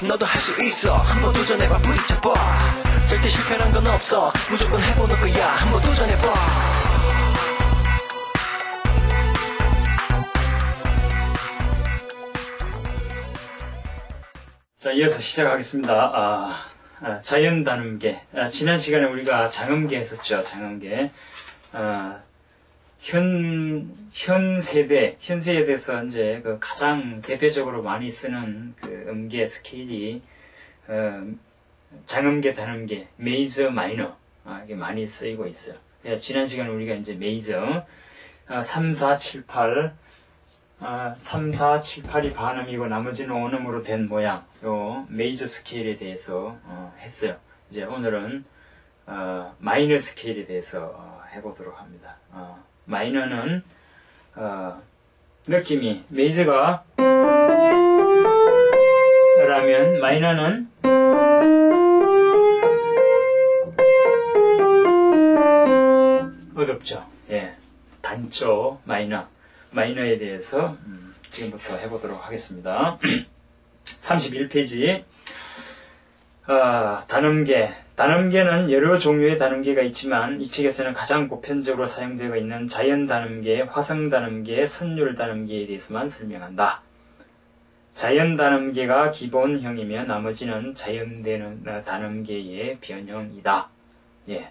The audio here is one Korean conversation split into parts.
너도 할 수 있어. 한번 도전해봐. 부딪혀봐. 절대 실패란 건 없어. 무조건 해보는 거야. 한번 도전해봐. 자, 이어서 시작하겠습니다. 자연 다눔계. 지난 시간에 우리가 장음계 했었죠. 장음계. 현 세대에 대해서 이제 그 가장 대표적으로 많이 쓰는 그 음계 스케일이, 장음계, 단음계, 메이저, 마이너, 이게 많이 쓰이고 있어요. 지난 시간에 우리가 이제 메이저, 3, 4, 7, 8, 3, 4, 7, 8이 반음이고 나머지는 원음으로 된 모양, 요 메이저 스케일에 대해서 했어요. 이제 오늘은 마이너 스케일에 대해서 해보도록 합니다. 마이너는 느낌이 메이저가 라면 마이너는 어둡죠. 예, 단조 마이너에 대해서 지금부터 해보도록 하겠습니다. 31페이지. 단음계는 여러 종류의 단음계가 있지만 이 책에서는 가장 보편적으로 사용되고 있는 자연 단음계, 화성 단음계, 선율 단음계에 대해서만 설명한다. 자연 단음계가 기본형이며 나머지는 자연되는 단음계의 변형이다. 예.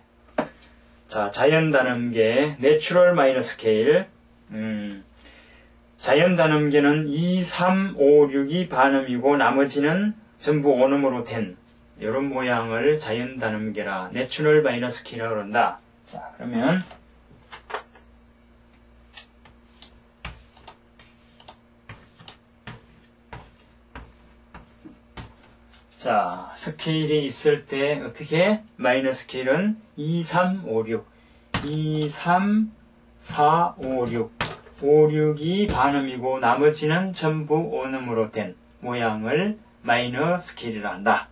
자, 자연 단음계, 내추럴 마이너 스케일. 자연 단음계는 2, 3, 5, 6이 반음이고 나머지는 전부 원음으로 된 이런 모양을 자연 단음계라 내추럴 마이너 스케일이라고 그런다. 자, 그러면 자, 스케일이 있을 때 어떻게? 마이너 스케일은 2, 3, 5, 6 2, 3, 4, 5, 6 5, 6이 반음이고 나머지는 전부 원음으로 된 모양을 마이너 스케일이라 한다.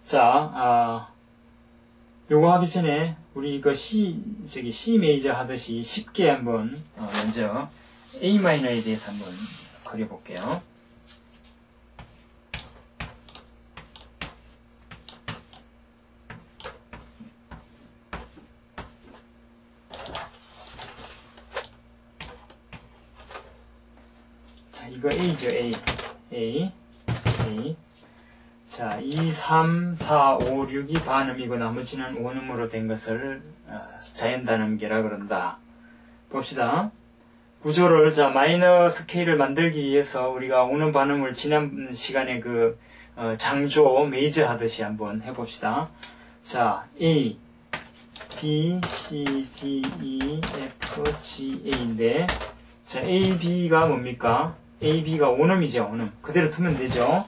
자, 요거 하기 전에 우리 이거 C 메이저 하듯이 쉽게 한번 먼저 A 마이너에 대해서 한번 그려볼게요. 이거 A죠, A. 자, 2, 3, 4, 5, 6이 반음이고 나머지는 원음으로 된 것을 자연 단음계라 그런다. 봅시다. 구조를, 자, 마이너 스케일을 만들기 위해서 우리가 원음 반음을 지난 시간에 장조, 메이저 하듯이 한번 해봅시다. 자, A, B, C, D, E, F, G, A인데, 자, A, B가 뭡니까? A, B가 원음이죠, 원음. 그대로 두면 되죠.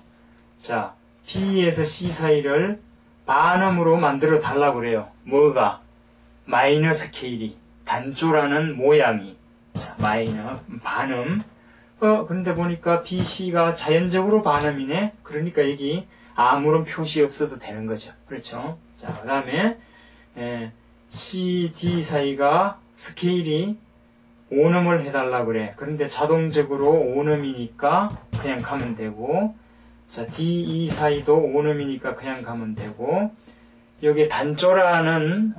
자, B에서 C 사이를 반음으로 만들어 달라고 그래요. 뭐가? 마이너 스케일이. 단조라는 모양이. 자, 마이너, 반음. 그런데 보니까 B, C가 자연적으로 반음이네? 그러니까 여기 아무런 표시 없어도 되는 거죠. 그렇죠? 자, 그 다음에, C, D 사이가 스케일이 원음을 해달라고 그래. 그런데 자동적으로 원음이니까 그냥 가면 되고, 자, D, E 사이도 원음이니까 그냥 가면 되고, 여기 단조라는,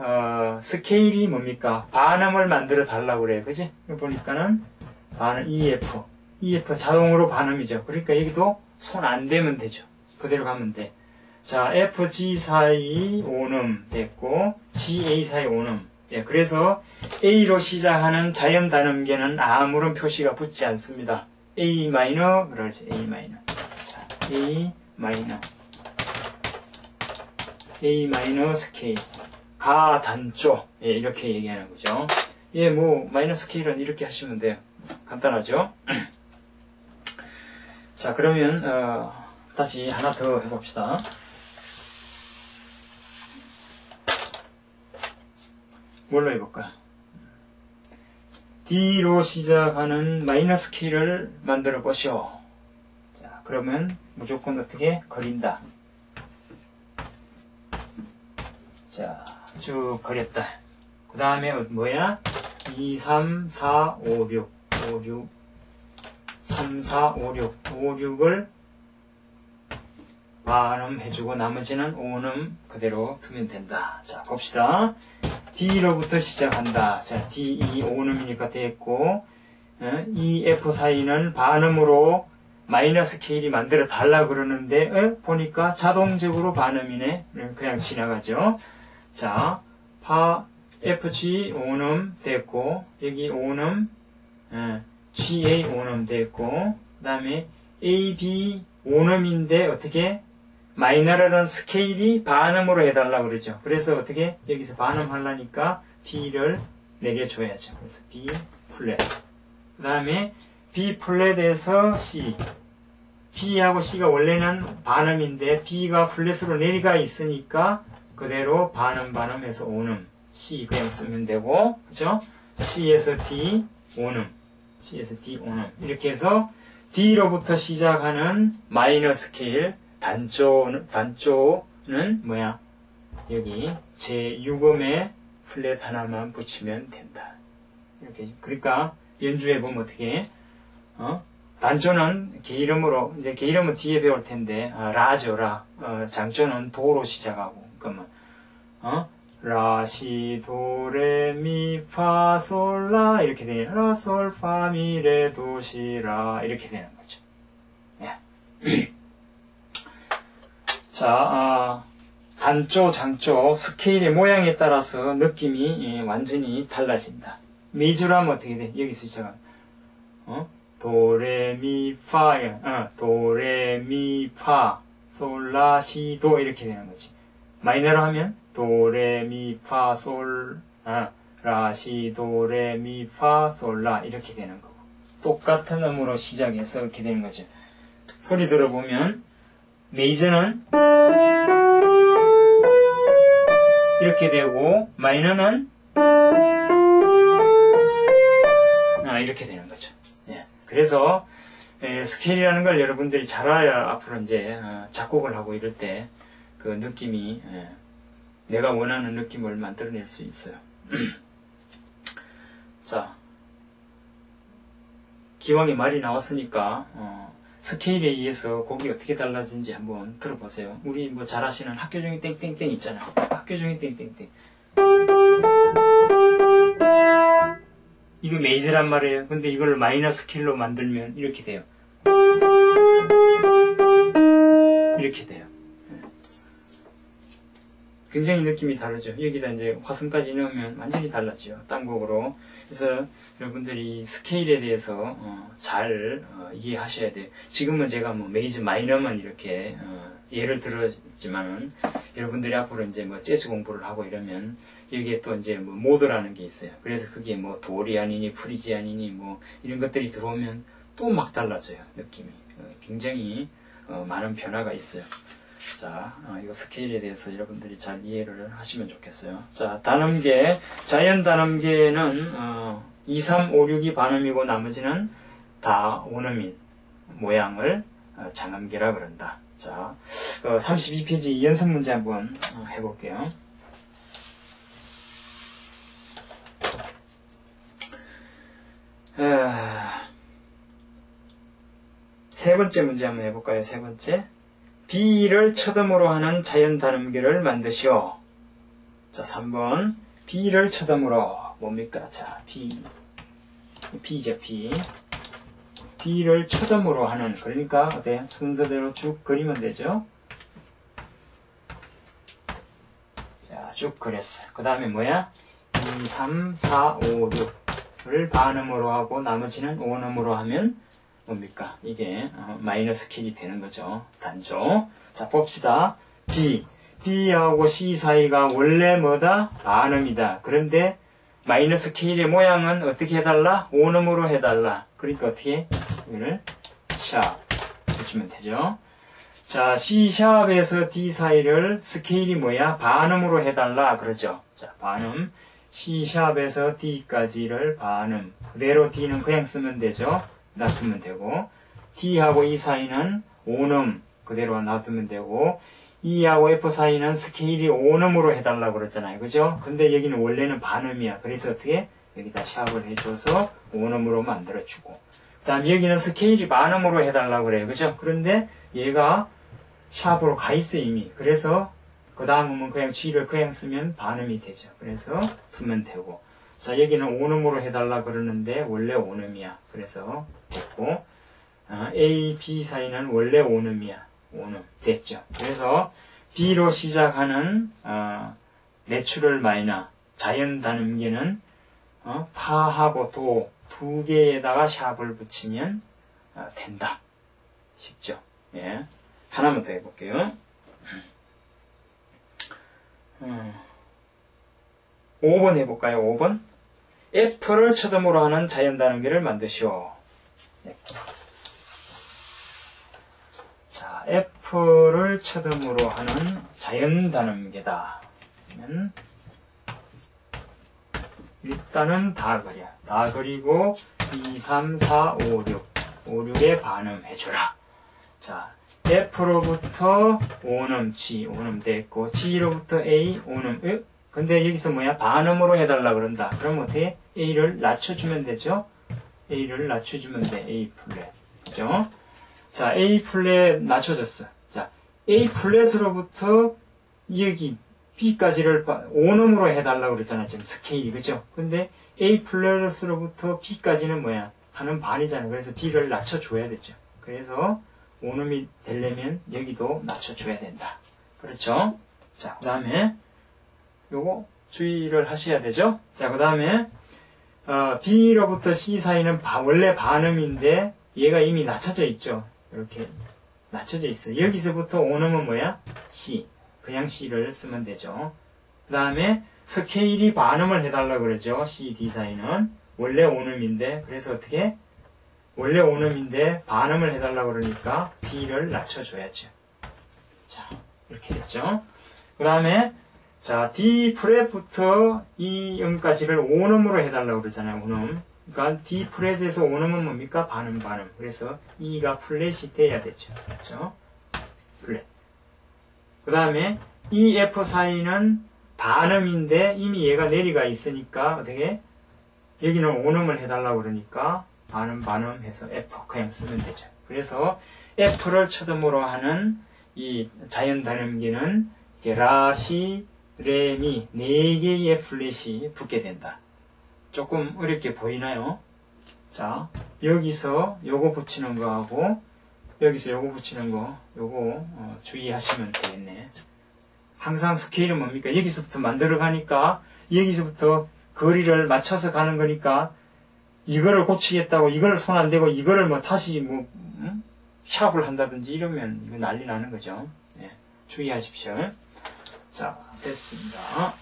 스케일이 뭡니까? 반음을 만들어 달라고 그래. 그지? 보니까는, 반음, EF 자동으로 반음이죠. 그러니까 여기도 손 안 대면 되죠. 그대로 가면 돼. 자, FG 사이 원음 됐고, GA 사이 원음. 예, 그래서 A로 시작하는 자연 단음계는 아무런 표시가 붙지 않습니다. A 마이너, 그러지, A 마이너. 자, A 마이너 스케일. 가 단조. 예, 이렇게 얘기하는 거죠. 예, 마이너 스케일은 이렇게 하시면 돼요. 간단하죠? 자, 그러면, 다시 하나 더 해봅시다. 뭘로 해볼까? D로 시작하는 마이너 스케일을 만들어 보시오. 자, 그러면 무조건 어떻게? 그린다. 자, 쭉 그렸다. 그 다음에 뭐야? 2, 3, 4, 5, 6, 3, 4, 5, 6, 5, 6을 반음 해주고 나머지는 오음 그대로 두면 된다. 자, 봅시다. D로부터 시작한다. 자, D, E, 오음이니까 됐고, E, F 사이는 반음으로 마이너스 K를 만들어 달라 그러는데, 보니까 자동적으로 반음이네. 그냥 지나가죠. 자, 파, FG 오음 됐고, 여기 오음, GA 오음 됐고, 그 다음에 AB 오음인데 어떻게? 마이너라는 스케일이 반음으로 해달라 그러죠. 그래서 어떻게? 여기서 반음 하려니까 B를 내려줘야죠. 그래서 B 플랫. 그 다음에 B 플랫에서 C. B하고 C가 원래는 반음인데 B가 플랫으로 내려가 있으니까 그대로 반음해서 오음. C 그냥 쓰면 되고, 그죠? C에서 D 오음. C에서 D 오음. 이렇게 해서 D로부터 시작하는 마이너 스케일 단조는 뭐야? 여기 제6음에 플랫 하나만 붙이면 된다. 이렇게. 그러니까 연주해 보면 어떻게? 단조는 개 이름으로 이제 개 이름은 뒤에 배울 텐데 라죠 라. 장조는 도로 시작하고 그러면 라, 시, 도, 레, 미, 파, 솔, 라 이렇게 되는 라, 솔, 파, 미, 레, 도, 시, 라 이렇게 되는 거죠. 예. 자, 단조, 장조, 스케일의 모양에 따라서 느낌이 완전히 달라진다. 메이저로 하면 어떻게 돼? 여기서 시작하면 도, 레, 미, 파, 도, 레, 미, 파, 솔, 라, 시, 도 이렇게 되는 거지. 마이너로 하면 도, 레, 미, 파, 솔, 라, 시, 도, 레, 미, 파, 솔, 라 이렇게 되는 거고. 똑같은 음으로 시작해서 이렇게 되는 거죠. 소리 들어보면 메이저는 이렇게 되고 마이너는 이렇게 되는 거죠. 예. 그래서 스케일이라는 걸 여러분들이 잘 알아야 앞으로 이제 작곡을 하고 이럴 때 그 느낌이 내가 원하는 느낌을 만들어낼 수 있어요. 자, 기왕에 말이 나왔으니까 스케일에 의해서 곡이 어떻게 달라진지 한번 들어보세요. 우리 뭐 잘 아시는 학교 중에 땡땡땡 있잖아요. 학교 중에 땡땡땡. 이거 메이저란 말이에요. 근데 이걸 마이너 스케일로 만들면 이렇게 돼요. 이렇게 돼요. 굉장히 느낌이 다르죠. 여기다 이제 화성까지 넣으면 완전히 달라지죠. 딴 곡으로. 그래서 여러분들이 스케일에 대해서 잘 이해하셔야 돼요. 지금은 제가 뭐 메이저 마이너만 이렇게 예를 들었지만은 여러분들이 앞으로 이제 뭐 재즈 공부를 하고 이러면 여기에 또 이제 뭐 모드라는 게 있어요. 그래서 그게 뭐 도리안이니 프리지안이니 뭐 이런 것들이 들어오면 또 막 달라져요. 느낌이. 굉장히 많은 변화가 있어요. 자, 이거 스케일에 대해서 여러분들이 잘 이해를 하시면 좋겠어요. 자, 단음계, 자연 단음계는 2, 3, 5, 6이 반음이고 나머지는 다 온음인 모양을 장음계라 그런다. 자, 32페이지 연습 문제 한번 해볼게요. 세 번째 문제 한번 해볼까요? 세 번째. B를 첫음으로 하는 자연 단음계를 만드시오. 자, 3번. B를 첫음으로. 뭡니까? 자, B죠, B. B를 첫음으로 하는. 그러니까, 어때? 순서대로 쭉 그리면 되죠? 자, 쭉 그렸어. 그 다음에 뭐야? 2, 3, 4, 5, 6을 반음으로 하고, 나머지는 온음으로 하면, 뭡니까? 이게 마이너 스케일이 되는 거죠. 단조. 자, 봅시다. B하고 C 사이가 원래 뭐다? 반음이다. 그런데 마이너 스케일의 모양은 어떻게 해달라? 온음으로 해달라. 그러니까 어떻게? 이거를 샵 붙이면 되죠. 자, C샵에서 D 사이를 스케일이 뭐야? 반음으로 해달라. 그러죠. 자, 반음. C샵에서 D까지를 반음. 그대로 D는 그냥 쓰면 되죠. 놔두면 되고, D하고 E 사이는 온음 그대로 놔두면 되고, E하고 F 사이는 스케일이 온음으로 해달라고 그랬잖아요. 그죠? 근데 여기는 원래는 반음이야. 그래서 어떻게? 여기다 샵을 해줘서 온음으로 만들어주고, 그 다음 여기는 스케일이 반음으로 해달라고 그래요. 그죠? 그런데 얘가 샵으로 가 있어 이미. 그래서 그 다음은 그냥 G를 그냥 쓰면 반음이 되죠. 그래서 두면 되고. 자, 여기는 5음으로 해달라 그러는데 원래 5음이야. 그래서 됐고, A, B 사이는 원래 5음이야. 5음 됐죠. 그래서 B로 시작하는 내추럴 마이너 자연 단음계는 파하고 도 두 개에다가 샵을 붙이면 된다. 쉽죠? 예. 하나만 더 해볼게요. 5번 해볼까요? 5번. F를 첫음으로 하는 자연 단음계를 만드시오. F. 자, F를 첫음으로 하는 자연 단음계다. 일단은 다 그려. 다 그리고 2, 3, 4, 5, 6. 5, 6에 반음해주라. 자, F로부터 5음 G, 5음 됐고, G로부터 A, 5음, 근데 여기서 뭐야? 반음으로 해달라 그런다. 그럼 어떻게? A를 낮춰주면 되죠? A를 낮춰주면 돼. A 플랫. 그죠? 자, A 플랫 낮춰줬어. 자, A 플랫으로부터 여기 B까지를 5음으로 해달라고 그랬잖아. 지금 스케일이. 그죠? 근데 A 플랫으로부터 B까지는 뭐야? 하는 반이잖아. 그래서 B를 낮춰줘야 되죠. 그래서 5음이 되려면 여기도 낮춰줘야 된다. 그렇죠? 자, 그 다음에 요거 주의를 하셔야 되죠? 자, 그 다음에 B로부터 C 사이는 원래 반음인데 얘가 이미 낮춰져 있죠. 이렇게 낮춰져 있어. 여기서부터 5음은 뭐야? C. 그냥 C를 쓰면 되죠. 그 다음에 스케일이 반음을 해달라고 그러죠. C, D 사이는 원래 5음인데 그래서 어떻게? 원래 5음인데 반음을 해달라고 그러니까 B를 낮춰줘야죠. 자, 이렇게 됐죠. 그 다음에 자, D 프렛부터 이 음까지를 5음으로 해달라고 그러잖아요. 5음. 그러니까 D 프렛에서 5음은 뭡니까? 반음. 그래서 E가 플랫이 돼야 되죠. 그렇죠? 플랫. 그 다음에 E, F 사이는 반음인데 이미 얘가 내리가 있으니까 어떻게? 여기는 5음을 해달라고 그러니까 반음 해서 F 그냥 쓰면 되죠. 그래서 F를 첫음으로 하는 이 자연 단음계는 라, 시, 레, 미 4개의 플랫이 붙게 된다. 조금 어렵게 보이나요? 자, 여기서 요거 붙이는 거하고 여기서 요거 붙이는 거 요거 주의하시면 되겠네. 항상 스케일은 뭡니까? 여기서부터 만들어 가니까 여기서부터 거리를 맞춰서 가는 거니까 이거를 고치겠다고 이거를 손 안 대고 이거를 뭐 다시 샵을 한다든지 이러면 이거 난리 나는 거죠. 네, 주의하십시오. 자, 됐습니다.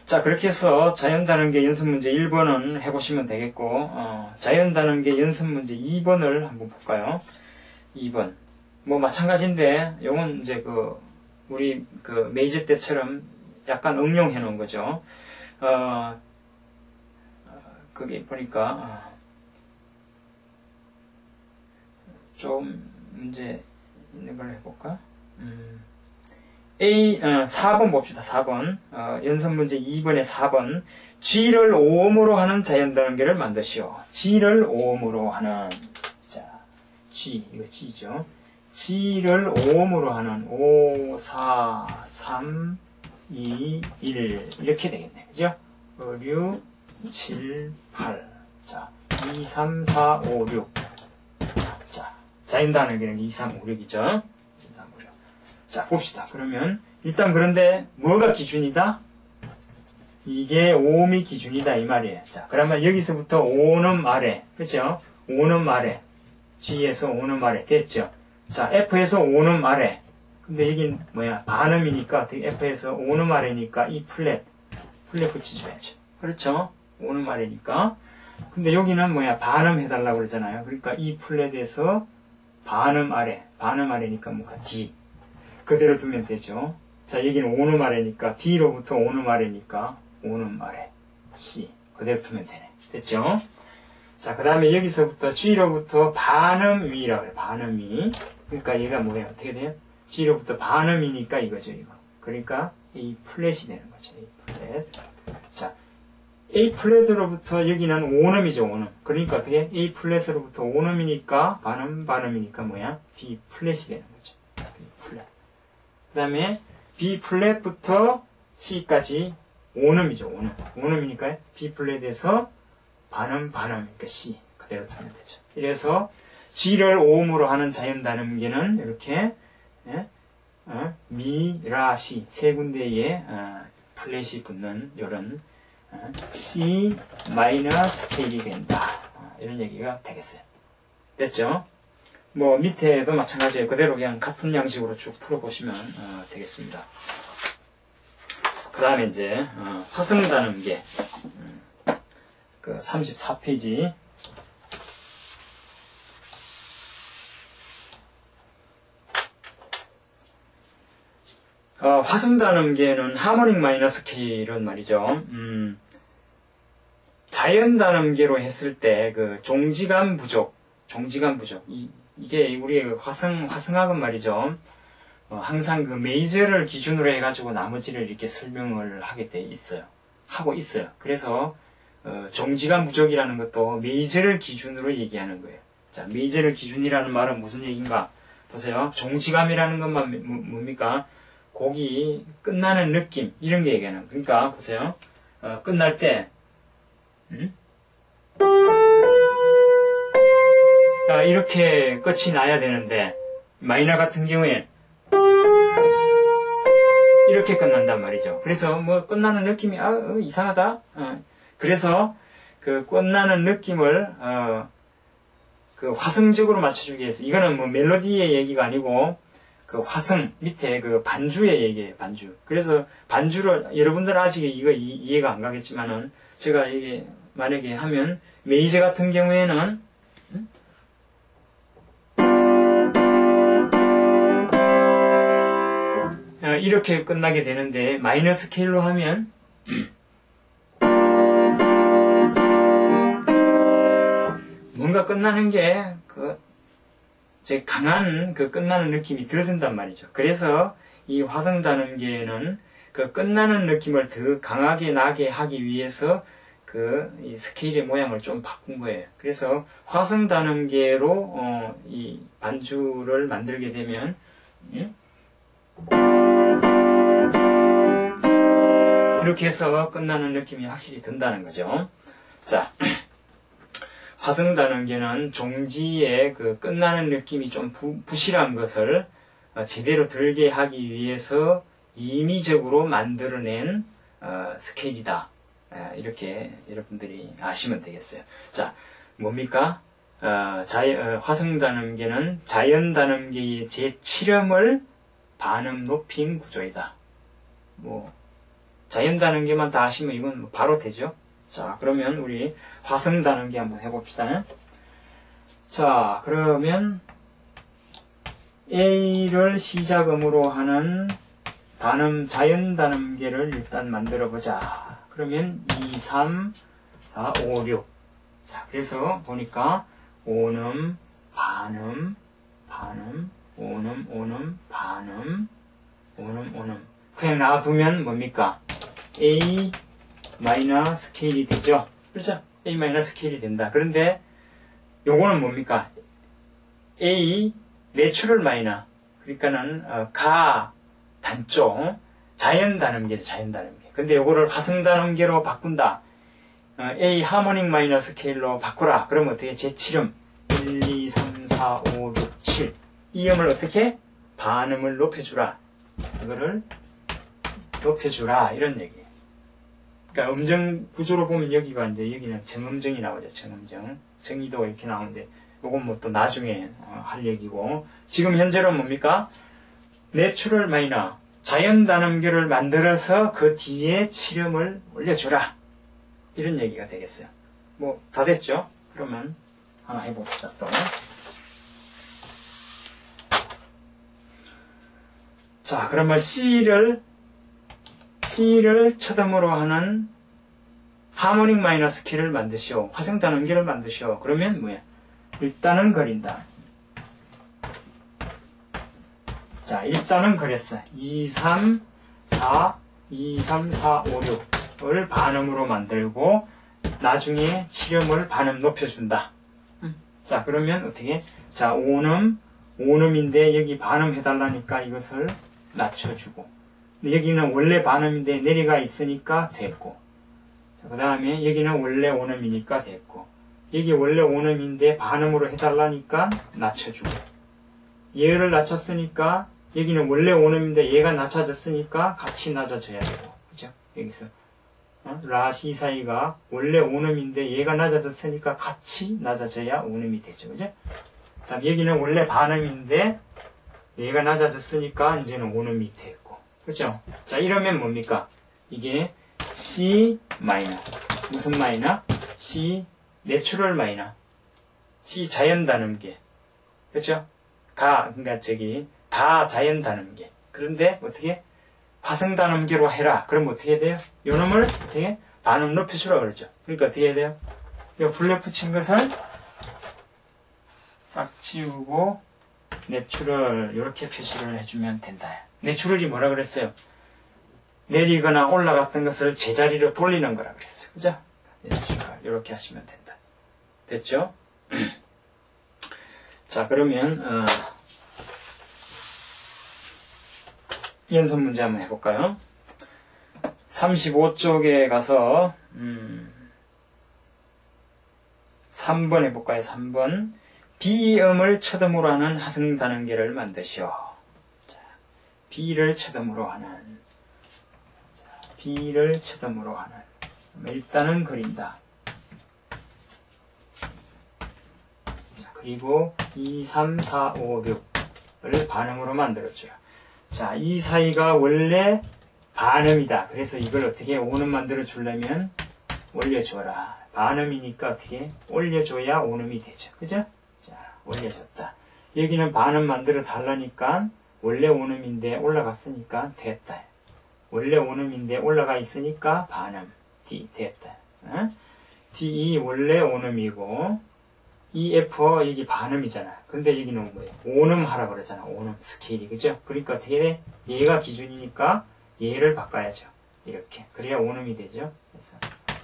자, 그렇게 해서 자연단음계 연습문제 1번은 해보시면 되겠고, 자연단음계 연습문제 2번을 한번 볼까요? 2번. 뭐, 마찬가지인데, 요건 이제 우리 메이저 때처럼 약간 응용해 놓은 거죠. 거기 보니까, 좀 문제 있는 걸 해볼까? 4번 봅시다. 4번. 연습문제 2번에 4번. G를 5음으로 하는 자연단음계를 만드시오. G를 5음으로 하는, 자, G, 이거 G죠. G를 5음으로 하는 5, 4, 3, 2, 1 이렇게 되겠네. 그죠? 6, 7, 8. 자, 2, 3, 4, 5, 6. 자, 자연단음계는 2, 3, 5, 6이죠. 자, 봅시다. 그러면 일단 그런데 뭐가 기준이다? 이게 5음이 기준이다 이 말이에요. 자, 그러면 여기서부터 5음 아래, 그렇죠? 5음 아래, G에서 5음 아래 됐죠? 자, F에서 5음 아래. 근데 여긴 뭐야? 반음이니까 F에서 5음 아래니까 이 플랫 붙여줘야죠. 그렇죠? 5음 아래니까. 근데 여기는 뭐야? 반음 해달라고 그러잖아요. 그러니까 이 플랫에서 반음 아래니까 뭔가 D. 그대로 두면 되죠. 자, 여기는 5음 아래니까 D로부터 5음 아래니까 5음 아래 C 그대로 두면 되네. 됐죠? 자, 그 다음에 여기서부터 G로부터 반음 위라고 해요. 반음 위. 그러니까 얘가 뭐예요? 어떻게 돼요? G로부터 반음이니까 이거죠, 이거. 그러니까 A 플랫이 되는 거죠. A 플랫. 자, A 플랫으로부터 여기는 5음이죠, 5음. 그러니까 어떻게? A 플랫으로부터 5음이니까, 반음이니까 뭐야? B 플랫이 되는 거죠. B 플랫. 그 다음에 B 플랫부터 C까지 5음이죠, 5음. 5음이니까 B 플랫에서 반음이니까 C. 그대로 타면 되죠. 이래서 G를 5음으로 하는 자연 단음계는 이렇게, 미, 라, 시. 세 군데에, 플랫이 붙는 이런 C 마이너 스케일이 된다. 이런 얘기가 되겠어요. 됐죠? 뭐 밑에도 마찬가지예요. 그대로 그냥 같은 양식으로 쭉 풀어보시면 되겠습니다. 그 다음에 이제 화성 단음계 그 34페이지 화성 단음계는 하모닉 마이너 스케일은 말이죠. 자연 단음계로 했을 때 그 종지간 부족. 이게 우리 화성학은 말이죠. 항상 그 메이저를 기준으로 해가지고 나머지를 이렇게 설명을 하고 있어요. 그래서 종지간 부족이라는 것도 메이저를 기준으로 얘기하는 거예요. 자, 메이저를 기준이라는 말은 무슨 얘기인가? 보세요. 종지감이라는 것만 뭡니까? 곡이 끝나는 느낌 이런 게 얘기하는 거예요. 그러니까 보세요. 끝날 때 이렇게 끝이 나야 되는데 마이너 같은 경우에 이렇게 끝난단 말이죠. 그래서 뭐 끝나는 느낌이 이상하다. 그래서 그 끝나는 느낌을 그 화성적으로 맞춰주기 위해서 이거는 뭐 멜로디의 얘기가 아니고 그 화성 밑에 그 반주의 얘기예요. 반주. 그래서 반주를 여러분들은 아직 이거 이해가 안 가겠지만은 제가 이게 만약에 하면 메이저 같은 경우에는 이렇게 끝나게 되는데 마이너 스케일로 하면 뭔가 끝나는 게 강한 그 끝나는 느낌이 들든단 말이죠. 그래서 이 화성 단음계는 그 끝나는 느낌을 더 강하게 나게 하기 위해서 이 스케일의 모양을 좀 바꾼 거예요. 그래서 화성 단음계로 이 반주를 만들게 되면 이렇게 해서 끝나는 느낌이 확실히 든다는 거죠. 자, 화성 단음계는 종지의 그 끝나는 느낌이 좀 부실한 것을 제대로 들게 하기 위해서 임의적으로 만들어낸 스케일이다. 이렇게 여러분들이 아시면 되겠어요. 자, 뭡니까? 화성 단음계는 자연 단음계의 제7음을 반음 높인 구조이다. 뭐 자연 단음계만 다 하시면 이건 바로 되죠. 자, 그러면 우리 화성 단음계 한번 해봅시다. 자, 그러면 A를 시작음으로 하는 자연 단음계를 일단 만들어 보자. 그러면 2, 3, 4, 5, 6. 자, 그래서 보니까 5음, 반음, 5음, 반음, 5음. 그냥 놔두면 뭡니까? A 마이너 스케일이 되죠? 그렇죠? A 마이너 스케일이 된다. 그런데 요거는 뭡니까? A 내추럴 마이너. 그러니까는 가 단조 자연 단음계죠. 자연 단음계. 근데 요거를 화성 단음계로 바꾼다. A 하모닉 마이너 스케일로 바꾸라. 그러면 어떻게? 제7음 1, 2, 3, 4, 5, 6, 7 이 음을 어떻게? 반음을 높여주라. 이거를 높여주라. 이런 얘기. 그러니까 음정 구조로 보면 여기는 정음정이 나오죠. 정음정. 정의도 이렇게 나오는데 요건 뭐 또 나중에 할 얘기고 지금 현재는 뭡니까? 내추럴 마이너 자연 단음계를 만들어서 그 뒤에 7음을 올려주라. 이런 얘기가 되겠어요. 뭐 다 됐죠? 그러면 하나 해봅시다. 또. 자, 그러면 C를 첫음으로 하는 하모닉 마이너 스케일을 만드시오. 화성 단음계를 만드시오. 그러면 뭐야? 일단은 그린다. 자, 일단은 그렸어. 2, 3, 4, 2, 3, 4, 5, 6. 을 반음으로 만들고 나중에 7음을 반음 높여준다. 자, 그러면 어떻게? 자, 5음인데 여기 반음 해달라니까 이것을 낮춰주고, 여기는 원래 반음인데 내리가 있으니까 됐고, 그 다음에 여기는 원래 5음이니까 됐고, 여기 원래 5음인데 반음으로 해달라니까 낮춰주고, 얘를 낮췄으니까 여기는 원래 5음인데 얘가 낮춰졌으니까 같이 낮아져야 되고, 그죠? 여기서 라, 시 사이가 원래 5음인데 얘가 낮아졌으니까 같이 낮아져야 5음이 되죠. 그죠? 다음 여기는 원래 반음인데 얘가 낮아졌으니까 이제는 5음이 됐고. 그죠? 자, 이러면 뭡니까? 이게 C 마이너. 무슨 마이너? C 내추럴 마이너. C 자연 단음계. 그죠? 그러니까 다 자연 단음계. 그런데 어떻게? 화성 단음계로 해라. 그럼 어떻게 돼요? 요놈을 어떻게? 반음 높여주라 그러죠. 그러니까 어떻게 해야 돼요? 요 블랙 붙인 것을 싹 지우고 내추럴 이렇게 표시를 해주면 된다. 내추럴이 뭐라 그랬어요? 내리거나 올라갔던 것을 제자리로 돌리는 거라 그랬어요. 그죠? 내추럴 이렇게 하시면 된다. 됐죠? 자, 그러면 연습 문제 한번 해볼까요? 35쪽에 가서 3번 해볼까요? 3번 B음을 첫음으로 하는 하승 단음계를 만드시오. 자, B를 첫음으로 하는 B를 첫음으로 하는 일단은 그린다. 자, 그리고 2, 3, 4, 5, 6을 반음으로 만들어줘요. 자, 이 사이가 원래 반음이다. 그래서 이걸 어떻게 5음 만들어 주려면 올려줘라. 반음이니까 어떻게 올려줘야 5음이 되죠. 그죠? 자, 올려줬다. 여기는 반음 만들어 달라니까 원래 5음인데 올라갔으니까 됐다. 원래 5음인데 올라가 있으니까 반음. D 됐다. D 원래 5음이고 EF 여기 반음이잖아. 근데 여기는 뭐예요? 5음 하라 그러잖아. 5음 스케일이. 그죠? 그러니까 어떻게 돼? 얘가 기준이니까 얘를 바꿔야죠. 이렇게. 그래야 5음이 되죠. 그래서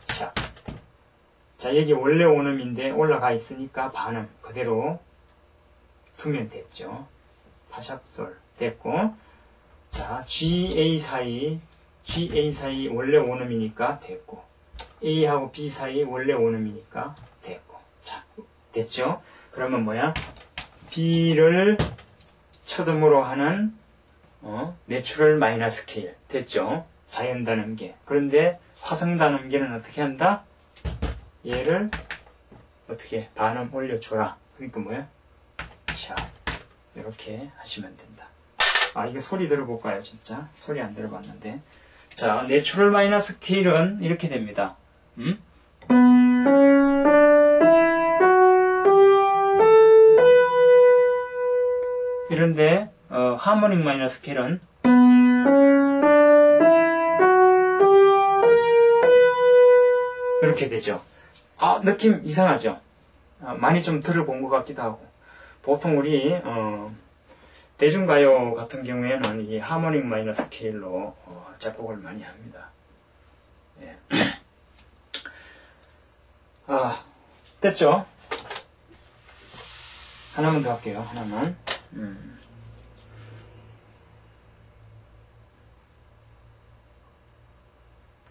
샵. 자, 여기 원래 5음인데 올라가 있으니까 반음 그대로 두면 됐죠. 파샵솔 됐고. 자, GA 사이 원래 5음이니까 됐고. A하고 B 사이 원래 5음이니까 됐고. 자, 됐죠? 그러면 뭐야? B를 첫음으로 하는 내추럴 마이너 스케일 됐죠? 자연 단음계. 그런데 화성 단음계는 어떻게 한다? 얘를 어떻게 반음 올려줘라. 그러니까 뭐야? 샵 이렇게 하시면 된다. 아, 이게 소리 들어볼까요? 진짜 소리 안 들어봤는데. 자, 내추럴 마이너 스케일은 이렇게 됩니다. 이런데 하모닉 마이너 스케일은 이렇게 되죠. 아, 느낌 이상하죠? 많이 좀 들어본 것 같기도 하고. 보통 우리 대중가요 같은 경우에는 이 하모닉 마이너 스케일로 작곡을 많이 합니다. 예. 아, 됐죠? 하나만 더 할게요. 하나만.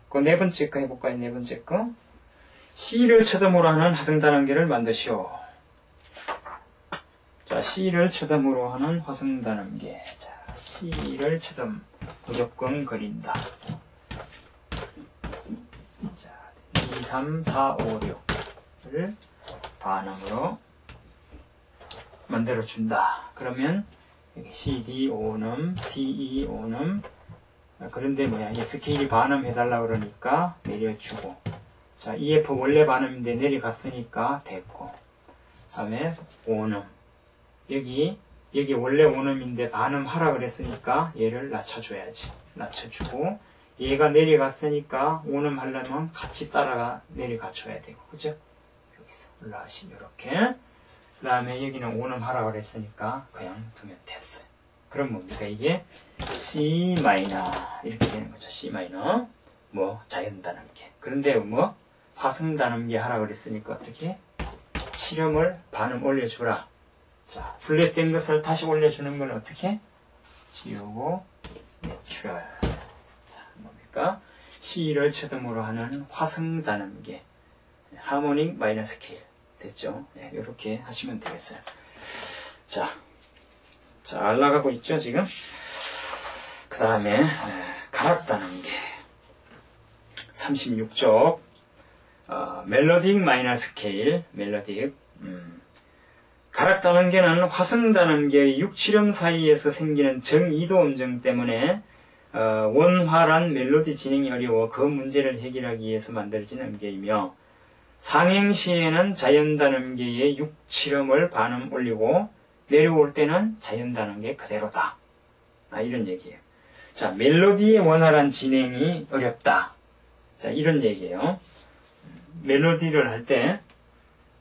그 네 번째 거 해볼까요? 네 번째 거. C를 첫음으로 하는 화성 단음계를 만드시오. 자, C를 첫음으로 하는 화성 단음계. 자, C를 첫음 무조건 그린다. 자, 2, 3, 4, 5, 6을 반음으로 만들어준다. 그러면 여기 C, D, 5음, D, E, 5음. 그런데 뭐야, 이 스케일이 반음 해달라 그러니까 내려주고. 자, EF 원래 반음인데 내려갔으니까 됐고. 다음에 5음. 여기 원래 5음인데 반음 하라 그랬으니까 얘를 낮춰줘야지. 낮춰주고. 얘가 내려갔으니까 5음 하려면 같이 따라가 내려가줘야 되고. 그죠? 여기서 올라가시면 이렇게. 그 다음에 여기는 5음 하라 그랬으니까 그냥 두면 됐어요. 그럼 뭡니까? 이게 C 마이너 이렇게 되는 거죠. C 마이너. 자연 단음계. 그런데 화성 단음계 하라 그랬으니까 어떻게? 칠음을 반음 올려주라. 자, 플랫된 것을 다시 올려주는 건 어떻게? 지우고, 내추럴. 자, 뭡니까? C를 초등으로 하는 화성 단음계. 하모닉 마이너 스케일. 됐죠? 네, 이렇게 하시면 되겠어요. 자, 잘 나가고 있죠, 지금? 그 다음에, 가락 단음계. 36쪽. 멜로딕 마이너 스케일. 멜로딕. 가락 단음계는 화성 단음계의 6, 7음 사이에서 생기는 정이도 음정 때문에 원활한 멜로디 진행이 어려워 그 문제를 해결하기 위해서 만들어진 음계이며 상행시에는 자연 단음계의 6, 7음을 반음 올리고 내려올 때는 자연 단음계 그대로다. 이런 얘기예요. 자, 멜로디의 원활한 진행이 어렵다. 자, 이런 얘기예요. 멜로디를 할 때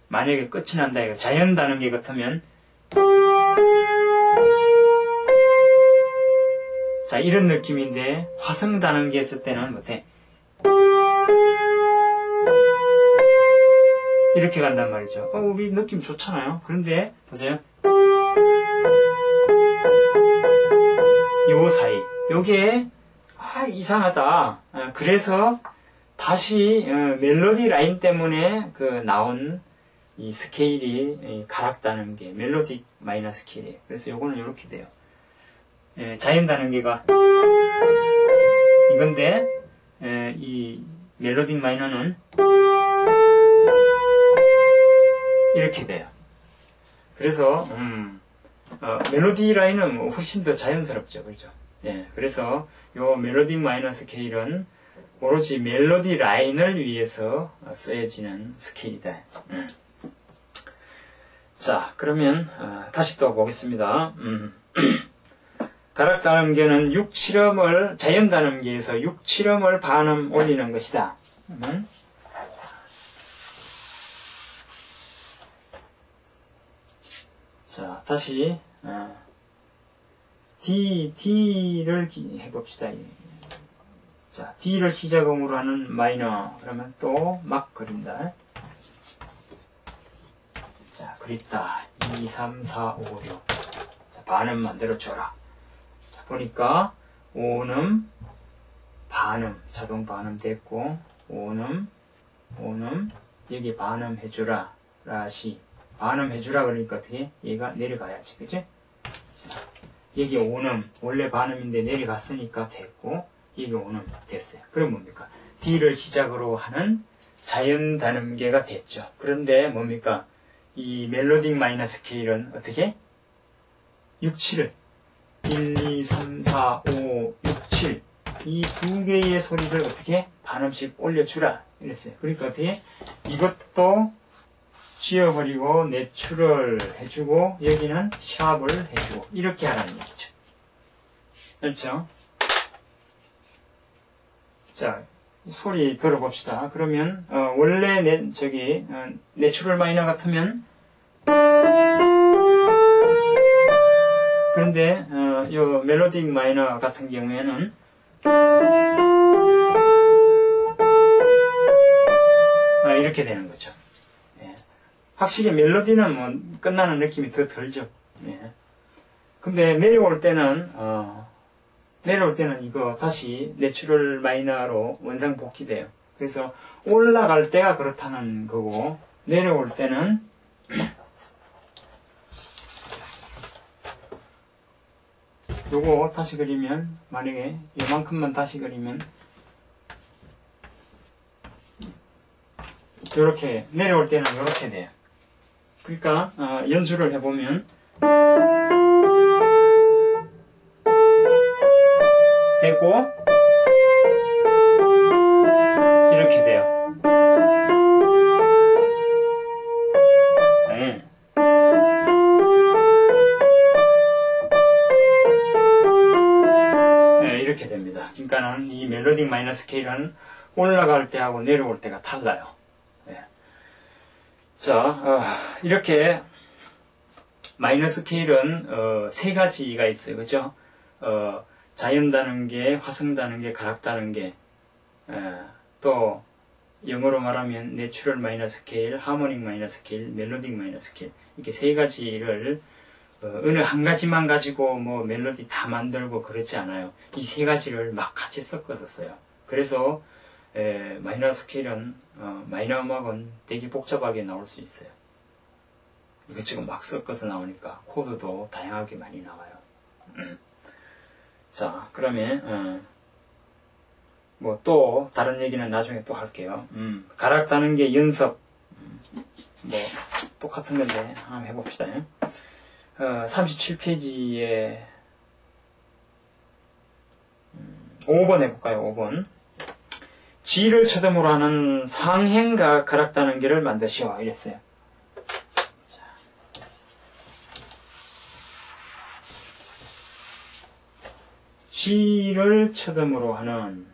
만약에 끝이 난다 이거 자연 단음계 같으면 자, 이런 느낌인데 화성 단음계 했을 때는 어때? 이렇게 간단 말이죠. 우리 느낌 좋잖아요. 그런데 보세요. 요 사이 요게 이상하다. 그래서 다시 멜로디 라인 때문에 나온 이 스케일이 가락 단음계 멜로딕 마이너 스케일이에요. 그래서 요거는 이렇게 돼요. 자연 단음계가 이건데 이 멜로딕 마이너는 이렇게 돼요. 그래서 멜로디 라인은 훨씬 더 자연스럽죠, 그렇죠? 예, 그래서 요 멜로딕 마이너 스케일은 오로지 멜로디 라인을 위해서 쓰여지는 스케일이다. 자, 그러면 다시 또 보겠습니다. 가락 단음계는 6, 7음을 자연 단음계에서 6, 7음을 반음 올리는 것이다. 자, 다시 D를 해봅시다. 자, D를 시작음으로 하는 마이너 그러면 또 막 그린다. 자, 그립다. 2, 3, 4, 5, 6. 자, 반음 만들어줘라. 자, 보니까 오음, 반음, 자동 반음 됐고, 오음, 여기 반음 해주라. 라시. 반음 해주라 그러니까 어떻게? 얘가 내려가야지. 그치? 자, 여기 오음, 원래 반음인데 내려갔으니까 됐고, 여기 오음 됐어요. 그럼 뭡니까? D를 시작으로 하는 자연 단음계가 됐죠. 그런데 뭡니까? 이 멜로딕 마이너 스케일은 어떻게? 6, 7을 1, 2, 3, 4, 5, 6, 7 이 두 개의 소리를 어떻게? 반음씩 올려주라 이랬어요. 그러니까 어떻게? 이것도 지워버리고 내추럴 해주고 여기는 샵을 해주고 이렇게 하라는 얘기죠. 그렇죠? 자, 소리 들어봅시다. 그러면 원래 내추럴 마이너 같으면 그런데 요 멜로딕 마이너 같은 경우에는 이렇게 되는 거죠. 예. 확실히 멜로디는 끝나는 느낌이 더 덜죠. 예. 근데 내려올 때는 이거 다시 내추럴 마이너로 원상 복귀돼요. 그래서 올라갈 때가 그렇다는 거고 내려올 때는 요거 다시 그리면 만약에 요만큼만 다시 그리면 요렇게 내려올 때는 요렇게 돼요. 그러니까 연주를 해보면 되고 이렇게 돼요. 네. 네, 이렇게 됩니다. 그러니까는 이 멜로딕 마이너 스케일은 올라갈 때하고 내려올 때가 달라요. 네. 자, 이렇게 마이너 스케일은 세 가지가 있어요. 그죠? 자연 단음계, 화성 단음계, 가락 단음계 또 영어로 말하면 내추럴 마이너 스케일, 하모닉 마이너 스케일, 멜로딕 마이너 스케일 이렇게 세 가지를 어느 한 가지만 가지고 뭐 멜로디 다 만들고 그렇지 않아요. 이 세 가지를 막 같이 섞어서 써요. 그래서 마이너 스케일은 마이너 음악은 되게 복잡하게 나올 수 있어요. 이것저것 막 섞어서 나오니까 코드도 다양하게 많이 나와요. 자, 그러면 뭐 또 다른 얘기는 나중에 또 할게요. 가락 따는 게 연습 뭐 똑같은 건데 한번 해봅시다. 37페이지에 5번 해볼까요? 5번 G를 처음으로 하는 상행과 가락 따는 게를 만드시오 이랬어요. G를 처음으로 하는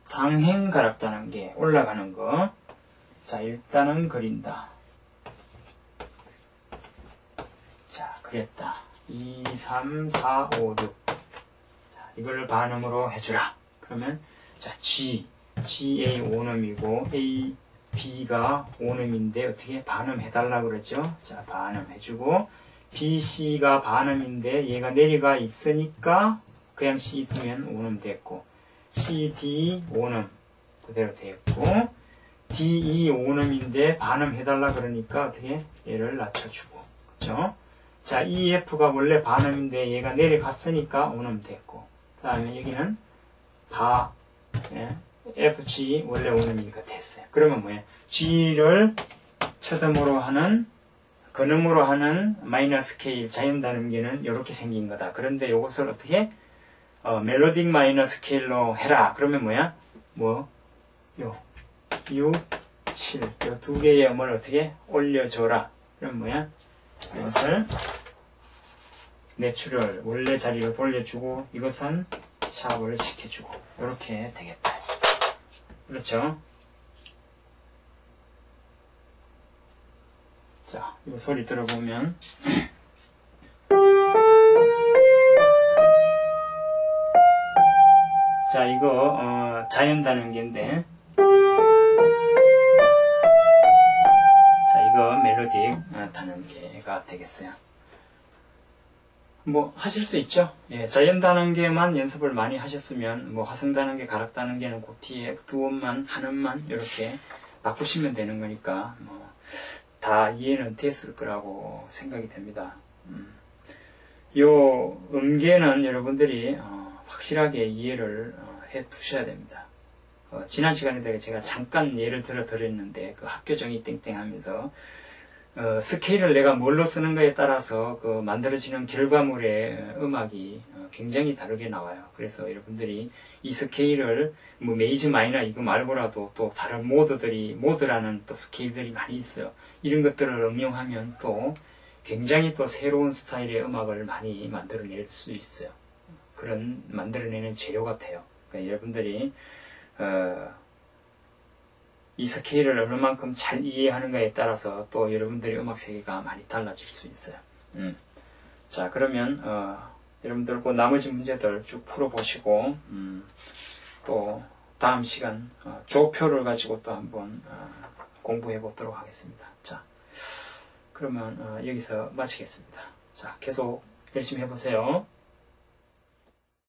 상행 가락 따는 게 올라가는 거. 자, 일단은 그린다. 자, 그렸다. 2, 3, 4, 5, 6. 자, 이걸 반음으로 해주라. 그러면, 자, GA 5음이고, A, B가 5음인데, 어떻게 반음해달라 그랬죠? 자, 반음해주고, B, C가 반음인데, 얘가 내리가 있으니까, 그냥 C 두면 5음 됐고, C, D 5음 그대로 됐고, D, E 5음인데 반음해달라 그러니까 어떻게 얘를 낮춰주고, 그쵸? 자, E, F가 원래 반음인데 얘가 내려갔으니까 5음 됐고, 그 다음에 여기는 바, F, G 원래 5음이니까 됐어요. 그러면 뭐예요? G를 첫음으로 하는 근음으로 하는 마이너 스케일 자연 단음계는 이렇게 생긴 거다. 그런데 이것을 어떻게 멜로딕 마이너 스케일로 해라. 그러면 뭐야? 뭐, 6, 7. 요 두 개의 음을 어떻게 올려줘라. 그럼 뭐야? 이것을 내추럴, 원래 자리로 돌려주고, 이것은 샵을 시켜주고. 이렇게 되겠다. 그렇죠? 자, 이거 소리 들어보면. 자, 이거 자연 단음계인데, 자, 이거 멜로딕 단음계가 되겠어요. 뭐 하실 수 있죠. 예, 자연 단음계만 연습을 많이 하셨으면 뭐 화성 단음계, 가락 단음계는 그 뒤에 두 음만 한 음만 이렇게 바꾸시면 되는 거니까 뭐 다 이해는 됐을 거라고 생각이 됩니다. 요 음계는 여러분들이 확실하게 이해를 해 두셔야 됩니다. 지난 시간에 제가 잠깐 예를 들어 드렸는데, 그 학교정이 땡땡 하면서, 스케일을 내가 뭘로 쓰는가에 따라서 그 만들어지는 결과물의 음악이 굉장히 다르게 나와요. 그래서 여러분들이 이 스케일을 뭐 메이저 마이너 이거 말고라도 또 다른 모드라는 또 스케일들이 많이 있어요. 이런 것들을 응용하면 또 굉장히 또 새로운 스타일의 음악을 많이 만들어낼 수 있어요. 그런 만들어내는 재료 같아요. 그러니까 여러분들이 이 스케일을 얼마만큼 잘 이해하는가에 따라서 또 여러분들의 음악 세계가 많이 달라질 수 있어요. 자, 그러면 여러분들 그 나머지 문제들 쭉 풀어보시고 또 다음 시간 조표를 가지고 또 한번 공부해 보도록 하겠습니다. 자, 그러면 여기서 마치겠습니다. 자, 계속 열심히 해보세요.